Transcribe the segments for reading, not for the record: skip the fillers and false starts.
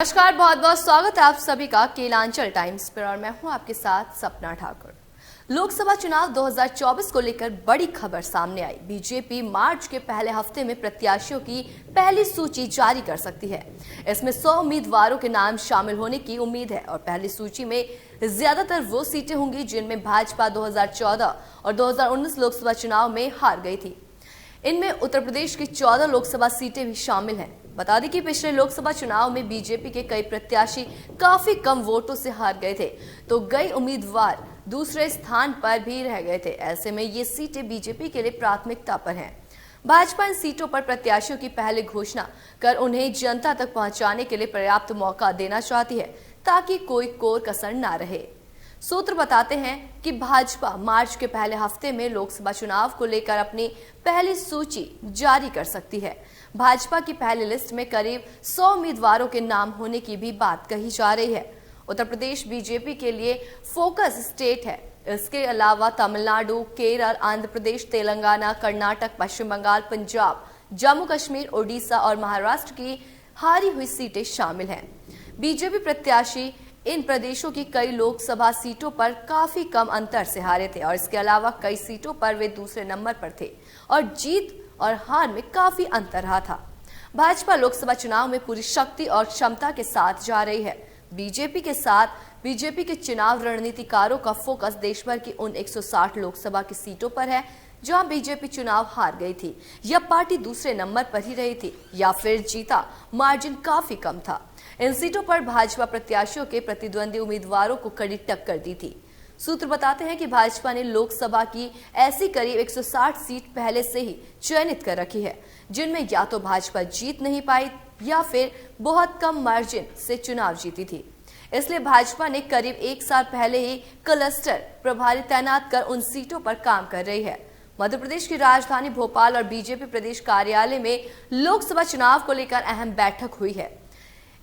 नमस्कार, बहुत बहुत स्वागत है आप सभी का केलांचल टाइम्स पर और मैं हूं आपके साथ सपना ठाकुर। लोकसभा चुनाव 2024 को लेकर बड़ी खबर सामने आई। बीजेपी मार्च के पहले हफ्ते में प्रत्याशियों की पहली सूची जारी कर सकती है। इसमें 100 उम्मीदवारों के नाम शामिल होने की उम्मीद है और पहली सूची में ज्यादातर वो सीटें होंगी जिनमें भाजपा 2014 और 2019 लोकसभा चुनाव में हार गई थी। इनमें उत्तर प्रदेश की 14 लोकसभा सीटें भी शामिल हैं। बता दें कि पिछले लोकसभा चुनाव में बीजेपी के कई प्रत्याशी काफी कम वोटों से हार गए थे, तो कई उम्मीदवार दूसरे स्थान पर भी रह गए थे। ऐसे में ये सीटें बीजेपी के लिए प्राथमिकता पर हैं। भाजपा इन सीटों पर प्रत्याशियों की पहले घोषणा कर उन्हें जनता तक पहुंचाने के लिए पर्याप्त मौका देना चाहती है ताकि कोई कोर कसर न रहे। सूत्र बताते हैं कि भाजपा मार्च के पहले हफ्ते में लोकसभा चुनाव को लेकर अपनी पहली सूची जारी कर सकती है। भाजपा की पहली लिस्ट में करीब 100 उम्मीदवारों के नाम होने की भी बात कही जा रही है। उत्तर प्रदेश बीजेपी के लिए फोकस स्टेट है। इसके अलावा तमिलनाडु, केरल, आंध्र प्रदेश, तेलंगाना, कर्नाटक, पश्चिम बंगाल, पंजाब, जम्मू कश्मीर, ओडिशा और महाराष्ट्र की हारी हुई सीटें शामिल हैं। बीजेपी प्रत्याशी इन प्रदेशों की कई लोकसभा सीटों पर काफी कम अंतर से हारे थे और इसके अलावा कई सीटों पर वे दूसरे नंबर पर थे और जीत और हार में काफी अंतर रहा था। भाजपा लोकसभा चुनाव में पूरी शक्ति और क्षमता के साथ जा रही है। बीजेपी के साथ बीजेपी के चुनाव रणनीतिकारों का फोकस देश भर की उन 160 लोकसभा की सीटों पर है जहां बीजेपी चुनाव हार गई थी या पार्टी दूसरे नंबर पर ही रही थी या फिर जीता मार्जिन काफी कम था। इन सीटों पर भाजपा प्रत्याशियों के प्रतिद्वंदी उम्मीदवारों को कड़ी टक्कर दी थी। सूत्र बताते हैं कि भाजपा ने लोकसभा की ऐसी करीब 160 सीट पहले से ही चयनित कर रखी है जिनमें या तो भाजपा जीत नहीं पाई या फिर बहुत कम मार्जिन से चुनाव जीती थी। इसलिए भाजपा ने करीब एक साल पहले ही क्लस्टर प्रभारी तैनात कर उन सीटों पर काम कर रही है। मध्य प्रदेश की राजधानी भोपाल और बीजेपी प्रदेश कार्यालय में लोकसभा चुनाव को लेकर अहम बैठक हुई है।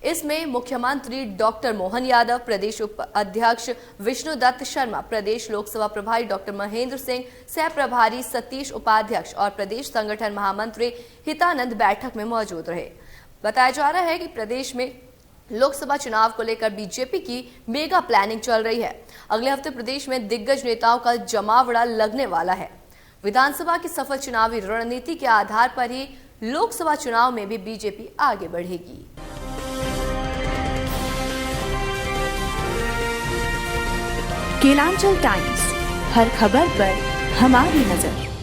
इसमें मुख्यमंत्री डॉक्टर मोहन यादव, प्रदेश अध्यक्ष विष्णुदत्त शर्मा, प्रदेश लोकसभा प्रभारी डॉक्टर महेंद्र सिंह, सह प्रभारी सतीश उपाध्यक्ष और प्रदेश संगठन महामंत्री हितानंद बैठक में मौजूद रहे। बताया जा रहा है कि प्रदेश में लोकसभा चुनाव को लेकर बीजेपी की मेगा प्लानिंग चल रही है। अगले हफ्ते प्रदेश में दिग्गज नेताओं का जमावड़ा लगने वाला है। विधानसभा की सफल चुनावी रणनीति के आधार पर ही लोकसभा चुनाव में भी बीजेपी आगे बढ़ेगी। केलांचल टाइम्स, हर खबर पर हमारी नजर।